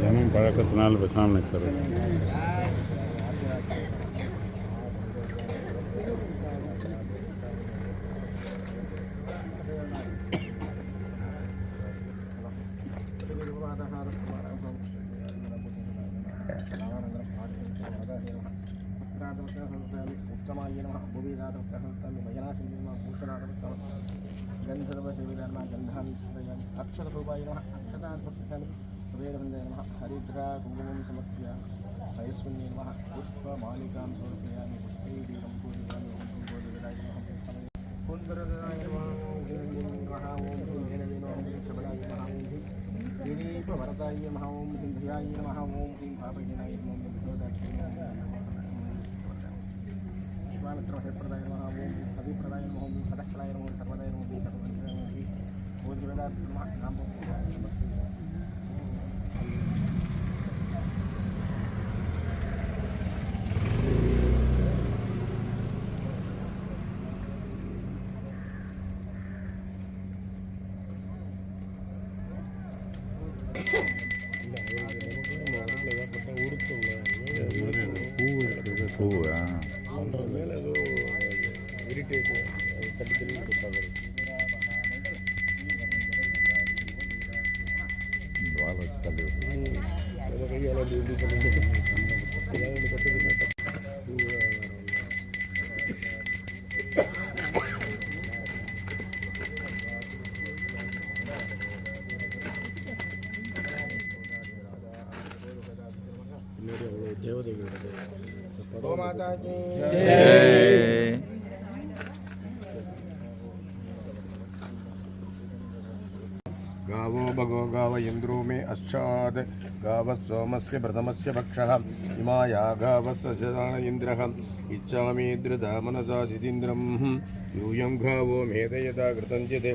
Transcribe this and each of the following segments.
ஜனம் பழக்கத்தினால் பேசாமல் நிற்கிறது. हरिद्रा कुंकुमं समर्प्य ऐश्वर्ये नमः पुष्पमालिकां समर्पयामि पुष्पैर्दीपं पूजयामि ओं कुम्भोदराय नमः कुन्दरदाय नमः ओं नमः ओं धेनवे नमः ओं शबलाय नमः ओं दिलीपवरदाय नमः ओं धियाय नमः ओं पापहीनाय नमः ओं विष्णुदाय नमः शिवामित्रमहेप्रदाय नमः ओं अभिप्रदाय नमः ओं सदक्षराय नमः सर्वदाय नमः सर्वदाय नमः ओं गुरुदाय नमः नाम माता की जय। गावो भगो गाव इन्द्रो मे अश्चात् गावः सोमस्य प्रथमस्य भक्षः इमाया गावस्य शतान इन्द्रः इच्छामि धृता मनसा सितीन्द्रं यूयं गावो मेधयता कृतञ्चित्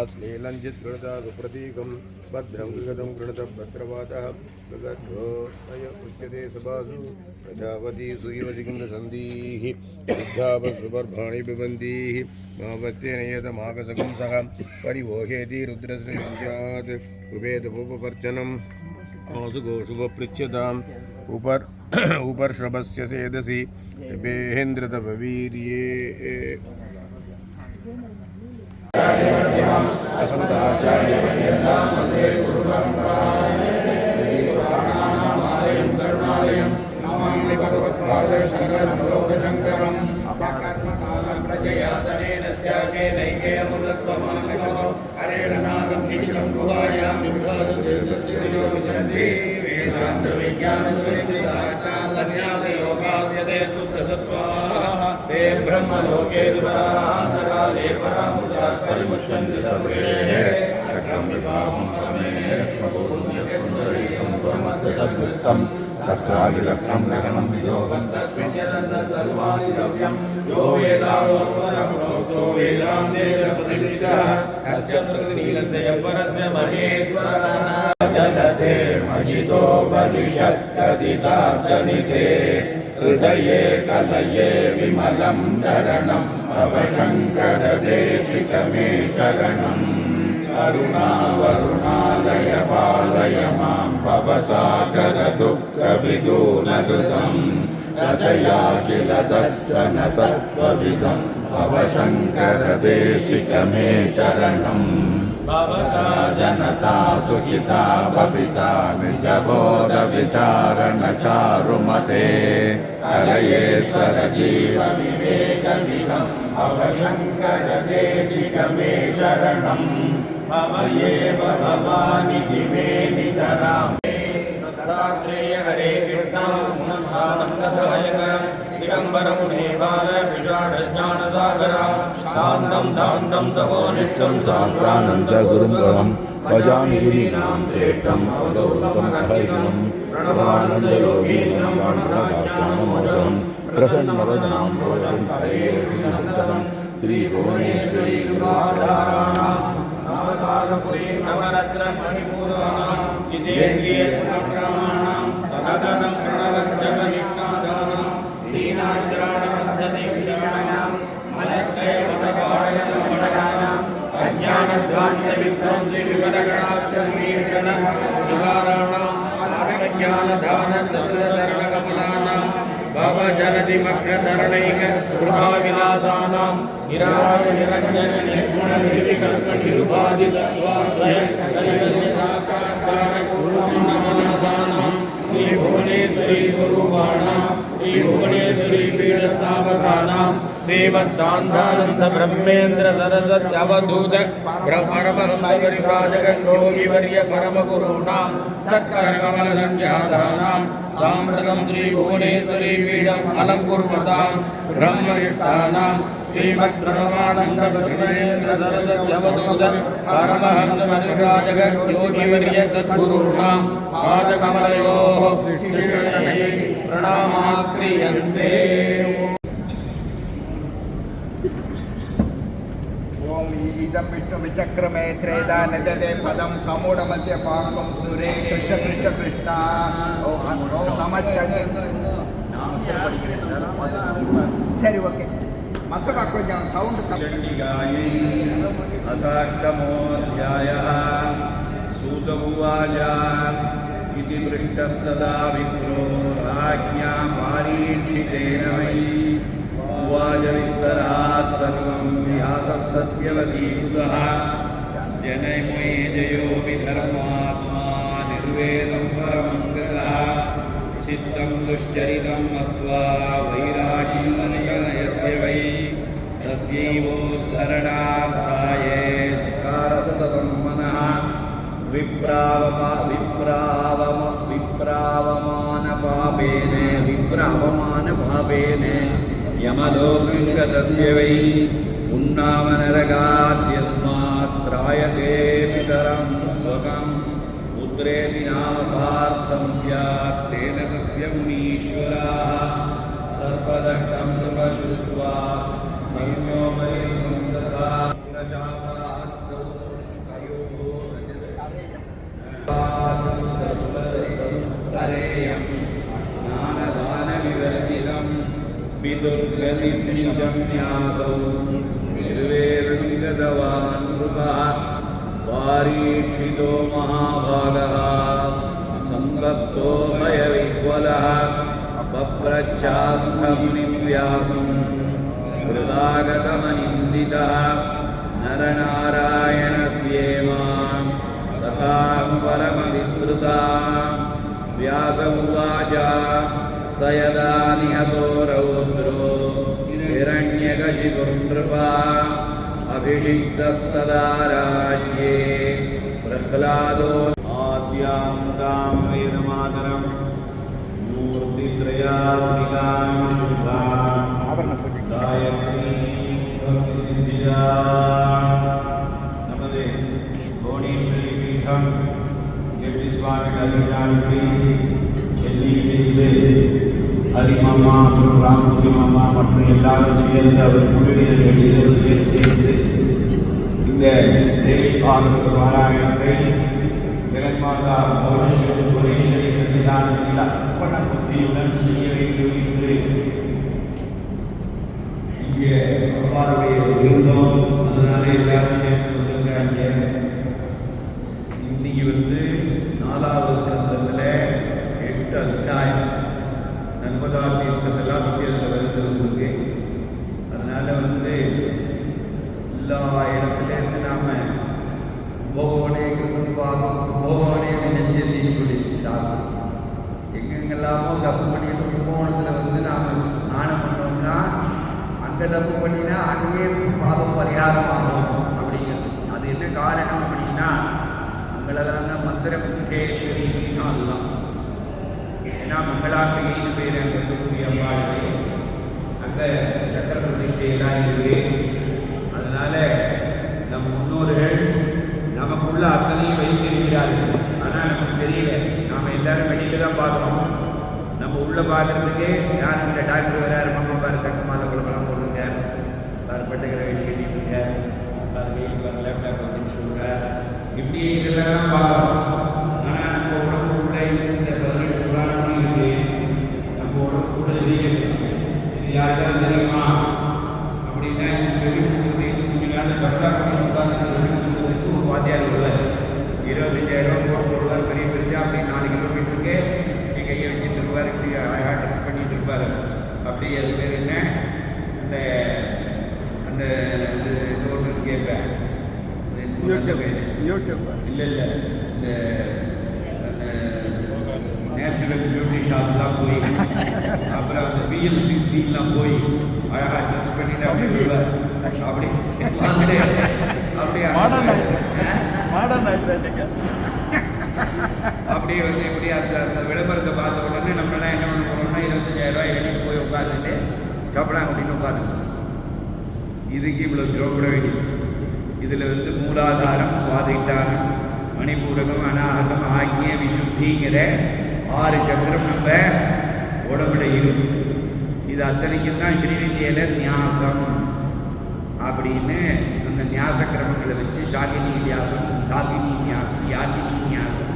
अश्लीलञ्चित् कृता सुप्रतीकं भद्रं विगतं कृणत भद्रवातः विगतोय उच्यते सभासु प्रजापति सूर्यवसिकुन्दसन्धिः सिद्धापशुपर्भाणि पिबन्तीः मावत्येन यतमागसकं सः परिवोहेति रुद्रश्रेयात् उपेतपूपपर्चनम् आसुगोषुभपृच्छ्यताम् उपर्षभस्य सेदसि बेहेन्द्रतपवीर्ये ब्रह्मलोके दुरान्तराले परामुदा परिमुष्यन्ति सर्वे रक्षं विभावं परमेश्वरोऽन्यपुण्डरीकं त्वमत्यसद्गुस्तं तत्रागिलक्षं ग्रहणं वियोगं तद्विद्यदन्तर्वासिरव्यं यो वेदालोकरमणोक्तो वेदान्तेन प्रतिष्ठितः तस्य प्रकृतिरस्य परस्य महेश्वरः जलते मजितो परिषत्कदितार्दनिते हृदये कलये विमलं शरणं भवशङ्करदेशिकमे शरणं करुणावरुणालय पालय मां भवसागरदुःखविदूनहृतं रचयाखिल दर्शन तत्त्वविदं भवशङ्करदेशिकमे शरणम् भवता जनता सुखिता भविता निजबोधविचारणचारुमते हरये सरजीवविवेकविदं भवशङ्करदेशिकमे शरणं भवयेव भवानिधि मे नितरां दत्तात्रेय हरे कृष्णानन्ददायक दिगम्बरमुनिवास विराटज्ञानसागरा शान्तं दान्तं तपोनिष्ठं शान्तानन्दगुरुं परं भजामि गिरिनां श्रेष्ठं पदोत्तम हरिगुणं प्रणवानन्दयोगीनं प्रणदात्मानमोसहं प्रसन्नवदनां भोजं हरे श्रीहन्तहं श्रीभुवनेश्वरी गुरुराधाराणां नवतारपुरी नवरत्नमणिपूराणां जितेन्द्रियगुणप्रमाणां सदनं प्रणवजगनिष्ठादानां निमग्नतरणैक कृपाविलासानां निराय निरञ्जन निर्गुण निर्विकल्प निरुपाधितत्वाद्वय कलियुगसाक्षात्कारपूर्णमानसानां श्रीभुवनेश्वरी स्वरूपाणां श्रीभुवनेश्वरी पीठस्थापकानां श्रीमत्सान्धानन्द ब्रह्मेन्द्र सरस्वती अवधूत परमहंस परिव्राजक योगिवर्य परमगुरूणां तत्करकमलसंजातानां साम्प्रतं श्रीभुवनेश्वरी पीठम् अलङ्कुर्वतां ब्रह्मनिष्ठानां श्रीमद्ब्रह्मानन्द ब्रह्मेन्द्र सरस्वती अवधूत परमहंस परिव्राजक योगिवर्य सद्गुरूणां पादकमलयोः शिष्यैः प्रणामाः क्रियन्ते। ओम ईदं विष्णु विचक्रमे त्रेदा नजते पदं समूढमस्य पाकं सुरे कृष्ण कृष्ण कृष्ण ओम नमः सरी ओके मत्तम கொஞ்சம் சவுண்ட் चण्डिकायै अथाष्टमोऽध्यायः सूत उवाच इति पृष्टस्तदा विप्रो राज्ञा पारीक्षितेन वै उवाच विस्तरात् सर्वं व्यासः सत्यवती सुतः जनमे जयोऽपि धर्मात्मा निर्वेदं परमं गतः चित्तं दुश्चरितं मत्वा वैराग्यमनुगणयस्य वै तस्यैवोद्धरणार्थाय चकार सततं मनः विप्रावमानपापेन यमलोकङ्गतस्य वै उन्नामनरगाद्यस्मात् त्रायते पितरं स्वकम् पुत्रेति नामसार्थं स्यात् तेन तस्य मुनीश्वराः सर्पदण्डं नृपश्रुत्वा मयूरोपरितं तथा स्नानदानविवर्जितं विदुर्गतिं निशम्यासौ निर्वेदं गतवान् नृपः पारीक्षितो महाभागः संवत्तो भयविह्वलः पप्रच्छास्थमुनिं व्यासं कृतागतमनिन्दितः नरनारायणस्येमां तथां परमविस्तृता व्यास उवाच स यदा निहतो रौद्रो हिरण्यकशिपुर्नृपा अभिषिक्तस्तदा राज्ये प्रह्लादो आद्यां तां वेदमातरं मूर्तित्रयात्मिकां नमदे भुवनेश्वरी पीठं स्वामी ஹரிமாமா அப்புறம் ராமபுரி மாமா மற்றும் எல்லாரும் சேர்ந்து அவர் குழுவினர்கள் 20 பேர் சேர்ந்து இந்த தேவி பாகவத பாராயணத்தை ஜெகன்மாதா புவனேஸ்வரி சன்னிதானத்தில் அர்ப்பண புத்தியுடன் செய்ய வேண்டும் என்று இங்கே அவ்வாறுடைய இருந்தோம். அதனால எல்லாரும் சேர்ந்து கொண்டிருக்காங்க. இன்னைக்கு 4வது ஸ்கந்தத்தில் 8 அத்தியாயம் நண்பதாத்தியம் சொல்லலாம் வித்தியாசத்தில் வருது உங்களுக்கு. அதனால் எல்லா இடத்துலேருந்து நாம் போகவனே போகவனே நினைச்சேன்னு சொல்லி சாஸ்திரம் எங்கெங்கெல்லாமோ தப்பு பண்ணிட்டு கும்பகோணத்தில் நாம் ஸ்நானம் பண்ணோம்னா அங்கே தப்பு பண்ணினா அங்கேயே பாவம் பரிகாரமாகும் அப்படிங்கிறது. அது என்ன காரணம் அப்படின்னா அங்கெல்லாம் மந்திர முட்டேஸ்வரின்னு அதுதான். ஏன்னா மங்களாம்பிகைன்னு பேர் அங்கே இருக்கக்கூடிய அம்பாளுக்கு அங்கே சக்கர பிரதிஷ்டையெல்லாம் இருக்கு. அதனால நம் முன்னோர்கள் நமக்குள்ள அத்தனையும் வைத்திருக்கிறார்கள். ஆனால் நமக்கு தெரியல. நாம் எல்லாரும் வெளியில தான் பார்க்குறோம். நம்ம உள்ள பார்க்கறதுக்கு யார் இந்த டாக்டர் வராரு, மாமா பாரு தக்கமான குழம்பெல்லாம் போடுங்க, பாரு பட்டுக்கிற வெடி கட்டிட்டு இருக்க, பாரு வெயில் பாரு லேப்டாப் அப்படின்னு சொல்கிறார். இப்படி இதெல்லாம் பார்க்குறோம். ஆனால் நம்ம உடம்புக்குள்ள இந்த 18 புராணம் இருக்கு. நம்ம உடம்புக்குள்ள செய்யணும். இது யாருக்காவது தெரியுமா அப்படின்னா இது சொல்லி கொடுத்துருக்கு. கொஞ்ச நாள் சட்டா பண்ணி உட்காந்து சொல்லி கொடுத்ததுக்கு ஒரு வாத்தியார் வருவார். 25,000 போட்டு போடுவார். பெரிய பெருசா அப்படி 4 கிலோமீட்டருக்கு கையை வச்சுட்டு இருப்பார். இப்படி ஆட்டம் பண்ணிட்டு இருப்பார். அப்படி அப்படியே அது பேர் என்ன அந்த அந்த இது ஒன்று கேட்பேன் யூடியூப் இல்லை இல்லை இந்த நேச்சுரல் பியூட்டி ஷாப்லாம் போய் அப்புறம் அந்த பிஎல்சிசிலாம் போய் அழகாக ட்ரெஸ் பண்ணிட்டு அப்படி அப்படியே மாடர்ன் அப்படியே வந்து எப்படி அந்த விளம்பரத்தை பார்த்த உடனே நம்மளாம் என்ன பண்ண போகிறோம்னா 25,000 வெளியே போய் உட்காந்துட்டு சாப்பிடலாம் அப்படின்னு உட்காந்துக்கணும். இதுக்கு இவ்வளோ சிரமப்பட வேண்டியது. இதில் வந்து மூலாதாரம், சுவாதிஷ்டானம், மணிபூரகம், அநாகதம், ஆகிய விசுத்திங்கிற 6 சக்கரம் நம்ம உடம்புல இருக்கு. இது அத்தனைக்கும் தான் ஸ்ரீவித்யில நியாசம் அப்படின்னு அந்த நியாச கிரமங்களை வச்சு சாகினி நியாசம், தாகினி நியாசம், யாகினி நியாசம்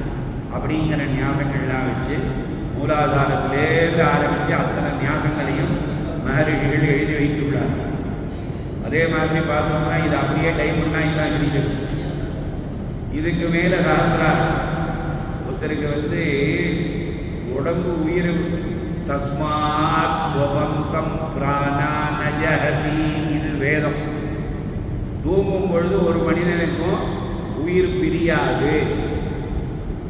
அப்படிங்கிற நியாசங்கள்லாம் வச்சு மூலாதாரத்திலேருந்து ஆரம்பித்து அத்தனை நியாசங்களையும் மகரிஷிகள் எழுதி வைத்துள்ளார். அதே மாதிரி பார்த்தோம்னா இது அப்படியே டைமண்ட்னா இதுதான் ஸ்ரீதேவி. இதுக்கு மேலே சஹஸ்ராரம். ஒருத்தருக்கு வந்து உடம்பு உயிர் தஸ்மாத் ஸ்வபந்தம் பிராணா நஜஹதி, இது வேதம். தூங்கும் பொழுது ஒரு மனிதனுக்கும் உயிர் பிரியாது.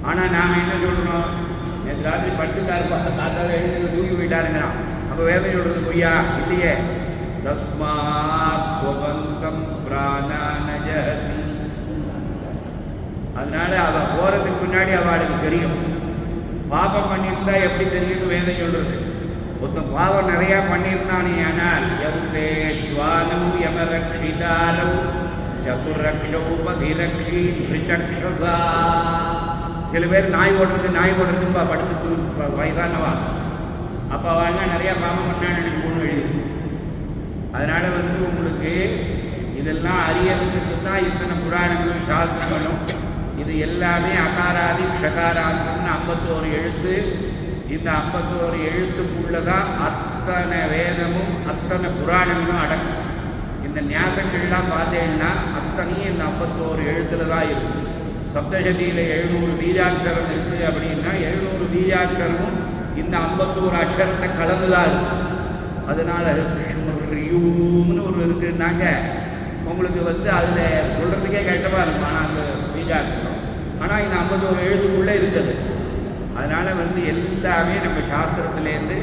ஆனால் நாம் என்ன சொல்கிறோம், நேற்று ராத்திரி படுத்துட்டாரு, தாத்தாவை எழுந்து தூங்கி போயிட்டாருங்கிறான். அப்போ வேதம் சொல்கிறது பொய்யா? இல்லையே. தஸ்மாத் ஸ்வபந்தம் பிராணா நஜஹதி. அதனால அவள் போகிறதுக்கு முன்னாடி அவளுக்கு தெரியும். பாபம் பண்ணியிருந்தா எப்படி தெரியும்னு வேதம் சொல்கிறது. ஒருத்தன் பாவம் நிறையா பண்ணியிருந்தானே ஆனால் யமுதேஸ்வானு யமரக்ஷிதாரௌ சதுரக்ஷௌ பதிரக்ஷி திரிசக்ஷசா. சில பேர் நாய் ஓடுறதுப்பா படுத்து வயசானவா. அப்போ அவள்லாம் நிறையா பாவம் பண்ணான்னு எனக்கு ஒன்று எழுதி. அதனால் வந்து உங்களுக்கு இதெல்லாம் அறியறதுக்கு தான் இத்தனை புராணங்களும் சாஸ்திரங்களும். இது எல்லாமே அகாராதி க்ஷகாராந்தம்னு 51 எழுத்து. இந்த 51 எழுத்துக்குள்ளே தான் அத்தனை வேதமும் அத்தனை புராணங்களும் அடங்கும். இந்த நியாசங்கள்லாம் பார்த்தீங்கன்னா அத்தனையும் இந்த 51 எழுத்தில் தான் இருக்கும். சப்தசதியில் 700 பீஜாட்சரம் இருக்குது அப்படின்னா 700 பீஜாட்சரமும் இந்த 51 அக்ஷரத்தை கலந்து தான் இருக்கும். அதனால் யூம்னு ஒரு இருக்குன்னாங்க. உங்களுக்கு வந்து அதில் சொல்கிறதுக்கே கஷ்டமாக இருக்கும். ஆனால் அந்த பீஜாட்சரம் ஆனால் இந்த 51 எழுத்துக்குள்ளே இருக்குது. அதனால் வந்து எல்லாமே நம்ம சாஸ்திரத்துலேருந்து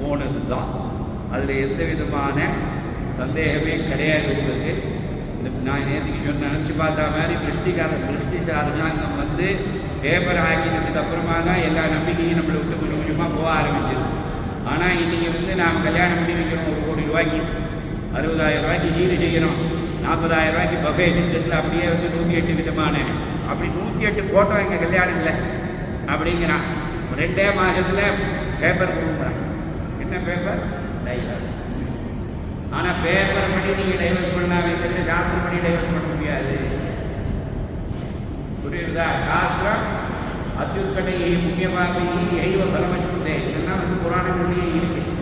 போனது தான். அதில் எந்த விதமான சந்தேகமே கிடையாது. உங்களுக்கு இந்த நான் நேற்றுக்கு சொன்ன நினச்சி பார்த்தா மாதிரி பிரிஸ்டிஷ் அரசாங்கம் வந்து பேப்பர் ஆக்கினதுக்கு அப்புறமா தான் எல்லா நம்பிக்கையும் நம்மளை விட்டு கொஞ்சம் கொஞ்சமாக போக ஆரம்பிச்சது. ஆனால் இன்றைக்கி வந்து நாம் கல்யாணம் பண்ணி வைக்கிறோம். 1 கோடி ரூபாய்க்கு 60,000 ரூபாய்க்கு சீடு செய்கிறோம். 40,000 ரூபாய்க்கு பஃபே செஞ்சதில் அப்படியே வந்து 108 விதமான அப்படி 108 ஃபோட்டோ எங்கள் கல்யாணம் இல்லை அப்படிங்கிறான். 2 மாதத்தில் பேப்பர் கொடுக்குறான். என்ன பேப்பர்? டைவர்ஸ். ஆனால் பேப்பர் பண்ணி நீங்கள் டைவர்ஸ் பண்ணால் வைக்கிறது சாஸ்திரம் பண்ணி டைவர்ஸ் பண்ண முடியாது. புரியுதா? சாஸ்திரம் அத்யுத்கடை முக்கியமாக எய்வ பரமசுத்தே இதெல்லாம் வந்து புராணங்கள்லேயே இருக்குது.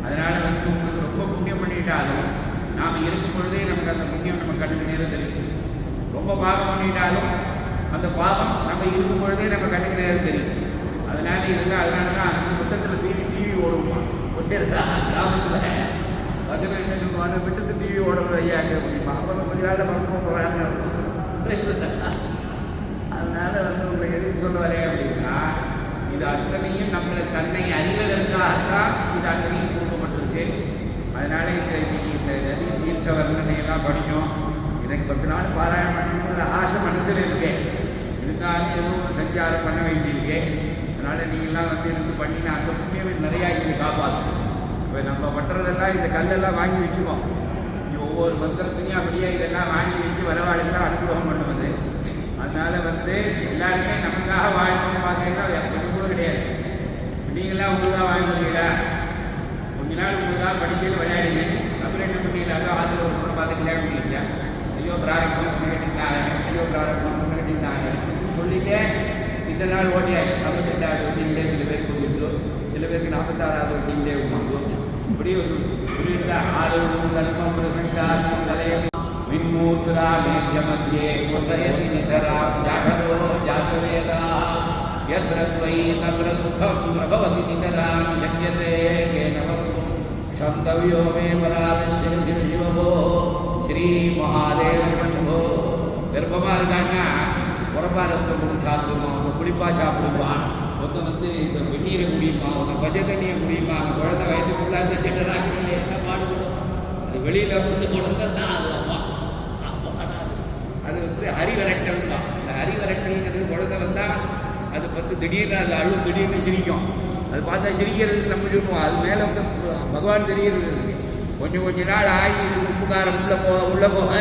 அதனால் வந்து உங்களுக்கு ரொம்ப புண்ணியம் பண்ணிட்டாலும் நாம் இருக்கும் பொழுதே நமக்கு அந்த புண்ணியம் நம்ம கண்ணுக்கு நேரம் தெரியும். ரொம்ப பாவம் பண்ணிட்டாலும் அந்த பாவம் நம்ம இருக்கும் பொழுதே நம்ம கண்ணுக்கு நேரம் தெரியும். அதனால தான் அந்த புத்தகத்தில் டிவி ஓடுமா ஒட்டிருக்கா கிராமத்தில் பஜனை என்ன சொல்லுவாங்க, விட்டுட்டு டிவி ஓடுறது ஐயா கேட்க முடியுமா? அப்புறம் கொஞ்ச நாளில் மறக்க போகிறாங்க. அதனால வந்து உங்களுக்கு எதுக்கு சொல்ல வரேன் அப்படின்னா, இது அத்தனையும் நம்மளை தன்னை அறிவதற்காகத்தான் இது அத்தனையும் கொடுக்கப்பட்டிருக்கு. அதனால இன்னைக்கு இந்த நதி தீர்த்த வர்ணனையெல்லாம் படித்தோம். எனக்கு 10 நாள் பாராயணம் பண்ணணுங்கிற ஆசை மனசில் இருக்கேன். இருந்தாலும் எதுவும் சஞ்சாரம் பண்ண வேண்டியிருக்கு. அதனால் நீங்கள்லாம் வந்து இருந்து பண்ணினா அந்த புண்ணியமே நிறையா இங்கே காப்பாற்றும். இப்போ நம்ம பண்ணுறதெல்லாம் இந்த கல்லெல்லாம் வாங்கி வச்சுக்கோம். ஒவ்வொரு மந்திரத்தையும் அப்படியே இதெல்லாம் வாங்கி வச்சு வரவாளுக்கெல்லாம் அனுகிரகம் பண்ணுவது. அதனால் வந்து எல்லாருமே நமக்காக வாழணும்னு பார்த்தீங்கன்னா கொஞ்சம் கூட கிடையாது. நீங்களாம் உங்களுக்காக வாங்கிக்கிறீங்களா? கொஞ்ச நாள் உங்களுக்காக படிக்கணும் விளையாடுங்க. அப்புறம் என்ன பண்ணிடலாங்க, ஆதில் ஒரு பொண்ணை பார்த்து கல்யாணம் பண்ணிக்கிட்டா, ஐயோ பிராரம்பம் பண்ணிக்கிட்டாங்க, ஐயோ பிராரம்பம் பண்ணிக்கிட்டாங்க சொல்லிட்டு இத்தனை நாள் ஓட்டியாரு. 58வது ஒட்டிங்களே சில பேருக்கு வந்துருந்தோ, சில பேருக்கு 46வது ஒட்டிங்களே வந்தோ. இப்படி ஒரு புரியுதா? ஆதரவு கல்பம் பிரசங்காசம் கலையம் விண்மூத்ரா மேத்ய மத்தியே சுதயதி நிதராம் ஜாகரோ ஜாகவேதா யத்ர த்வை தத்ர துக்கம் பிரபவதி நிதராம் சக்யதே கேனவம் சந்தவியோ மே பராதஸ்ய சிவபோ ஸ்ரீ மகாதேவ சம்போ. கர்ப்பமாக இருக்காங்கன்னா உரப்பாக இருக்க சாப்பிடுமா, அவங்க குளிப்பா சாப்பிடுவான், ஒருத்தன் வந்து இப்போ வெந்நீரை குடிப்பான், ஒருத்தன் பச்சை தண்ணியை குடிப்பான். அந்த குழந்தை வயதுக்குள்ள அந்த ஜெனராக்கள் என்ன பாடுபடும். அது வெளியில் வந்து கொடுத்தா தான் அது அம்மா அது வந்து ஹரிவரட்டல் தான். இந்த ஹரிவரட்டல்ங்கிறது குழந்தை வந்தால் அது பார்த்து திடீர்னு அது அழும், திடீர்னு சிரிக்கும். அது பார்த்தா சிரிக்கிறதுக்கு நம்ம சொல்லுவோம். அது மேலே வந்து பகவான் தெரியுறது இருக்கு. கொஞ்ச நாள் ஆகி இது உப்புக்காரம் உள்ளே போக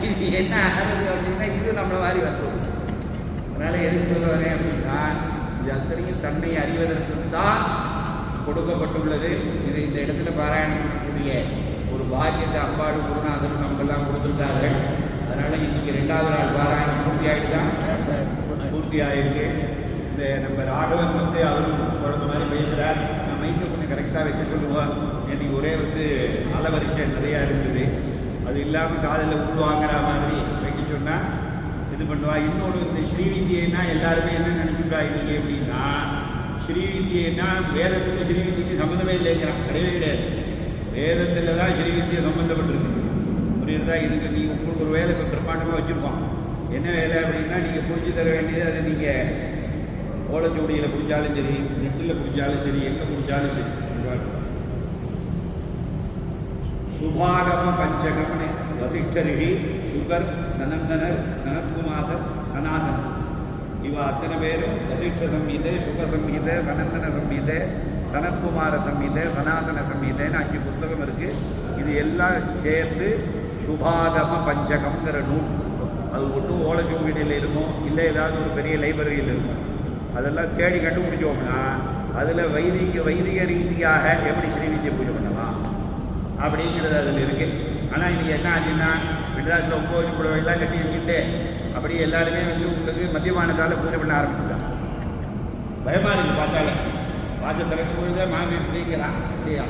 இது என்ன ஆகுது அப்படின்னா இது நம்மளை மாதிரி வந்துடும். அதனால் எதுக்கு சொல்ல வரேன் அப்படின்னா இது அத்தனையும் தன்னை அறிவதற்கு தான் கொடுக்கப்பட்டுள்ளது. இது இந்த இடத்துல பாராயணம் பண்ணக்கூடிய ஒரு பாக்கியத்தை அம்பாடு குருநாதரும் நம்மெல்லாம் கொடுத்துருக்கார்கள். அதனால் இன்றைக்கி 2வது நாள் பாராயணம் பூர்த்தி ஆகிருக்கு. இந்த நம்ம ராகவன் வந்து அவரும் குழந்த மாதிரி பேசுகிறார். நான் மைக்கை கொஞ்சம் கரெக்டாக வைக்க சொல்லுவோம். எனக்கு ஒரே வந்து அலவரிசை நிறையா இருந்தது. அது இல்லாமல் காதில் உள்வாங்கிற மாதிரி வைக்க சொன்னால் இது பண்ணுவா. இன்னொன்று இந்த ஸ்ரீவித்யைன்னா எல்லாருமே என்ன நினச்சிட்டா இன்றைக்கி அப்படின்னா ஸ்ரீவித்யைன்னா வேதத்துக்கு ஸ்ரீவித்யக்கு சம்மந்தமே இல்லைங்கிறான். கிடையவே கிடையாது. வேதத்தில் தான் ஸ்ரீவித்யை சம்மந்தப்பட்டிருக்கு. புரியுறதா? இதுக்கு நீங்கள் உங்களுக்கு ஒரு வேலை இப்போ பிரம்மாண்டமாக வச்சுருப்போம். என்ன வேலை அப்படின்னா நீங்கள் புரிஞ்சு தர வேண்டியது அதை நீங்கள் ஓலைச்சூடியில் பிடிச்சாலும் சரி, நெட்டில் பிடிச்சாலும் சரி, எங்கே பிடிச்சாலும் சரி. சுபாகம பஞ்சகம்னு வசிஷ்ட ரிஷி, சுகர், சனந்தனர், சனத்குமாரர், சனாதன் இவ அத்தனை பேரும் வசிஷ்ட சம்ஹிதை, சுக சம்ஹிதை, சனந்தன சம்ஹிதை, சனத்குமார சம்ஹிதை, சனாதன சம்ஹிதைன்னு 5 புஸ்தகம் இருக்குது. இது எல்லாம் சேர்ந்து சுபாகம பஞ்சகம்ங்கிற நூல். அது ஒன்றும் ஓலைச்சூடியில் இருக்கும், இல்லை ஏதாவது ஒரு பெரிய லைப்ரரியில் இருக்கும். அதெல்லாம் தேடி கண்டுபிடிச்சோம்னா அதில் வைதிக ரீதியாக எப்படி ஸ்ரீவித்யை பூஜை பண்ணலாம் அப்படிங்கிறது அதில் இருக்குது. ஆனால் இன்றைக்கி என்ன ஆச்சுன்னா மெட்ராஸில் 9 புடவைலாம் கட்டி வச்சுட்டு அப்படியே எல்லாருமே வந்து உங்களுக்கு மத்தியமானதால் பூஜை பண்ண ஆரம்பிச்சுட்டாங்க. பயமாக இருக்குது. பார்த்தாலே வாச திறக்கும் பொழுது மாமி தேய்க்கிறான், அப்படியா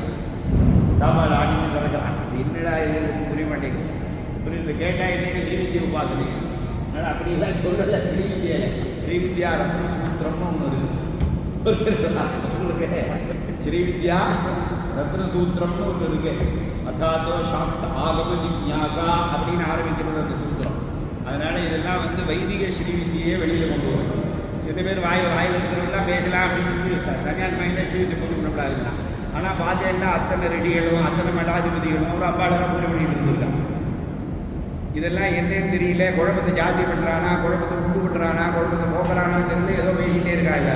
சாப்பாடு ஆடிட்டு திறக்கிறான். இது என்னடா இது புரிய மாட்டேங்குது. புரியுது? கேட்டால் என்னென்ன ஸ்ரீவித்யை உபாசனை. அதனால் அப்படிலாம் சொல்லலை. ஸ்ரீவித்யா ரத்ன சூத்திரம்னு ஒன்று இருக்குது. உங்களுக்கு ஸ்ரீவித்யா ரத்ன சூத்திரம்னு ஒன்று இருக்கு. அதாத்தோ சாப்த ஆகம ஜிக்ஞாசா அப்படின்னு ஆரம்பிக்கிறது அந்த சூத்திரம். அதனால் இதெல்லாம் வந்து வைதிக ஸ்ரீவித்யையே வெளியில் கொண்டு வரும். சில பேர் வாயில் இருக்கிறவங்களாம் பேசலாம் அப்படின்னு சன்னியாசமாக ஸ்ரீவித்யை பூஜை பண்ணக்கூடாதுன்னா. ஆனால் பார்த்தீங்கன்னா அத்தனை ரெடிகளும் அத்தனை மடாதிபதிகளும் ஒரு அப்பாடெல்லாம் பூஜை பண்ணிட்டு இருந்திருக்காங்க. இதெல்லாம் என்னன்னு தெரியல. குழப்பத்தை ஜாதி பண்ணுறானா, குழப்பத்தை உண்டு பண்ணுறானா, குழப்பத்தை போக்குறானான்னு தெரியல, ஏதோ பேசிக்கிட்டே இருக்காங்க.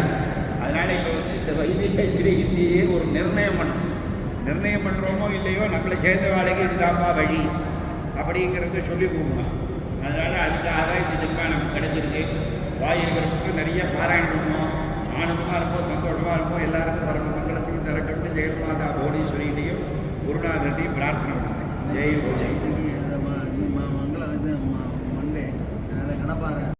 அதனால் இப்போ வந்து இந்த வைதிக ஸ்ரீவித்யையே ஒரு நிர்ணயம் பண்ணணும். நிர்ணயம் பண்ணுறோமோ இல்லையோ நம்மளை சேர்ந்த வேலைக்கு இதுதான்ப்பா வழி அப்படிங்கிறத சொல்லி கொடுக்கணும். அதனால் அதுக்காக தான் இந்த ஜென்மா நமக்கு கிடைச்சிருக்கு. வாயிருக்கிறவங்களுக்கு நிறைய பாராயணம் பண்ணணும். ஆனந்தமாக இருப்போம், சந்தோஷமாக இருப்போம். எல்லாருக்கும் பரம மங்களத்தையும் தரட்டும். ஜெயமாதா போடீஸ்வரியிலையும் குருநாதர்கிட்டையும் பிரார்த்தனை பண்ணுறேன். ஜெய் ஜெய் மங்களம் வந்து மண்டே கடப்பாறை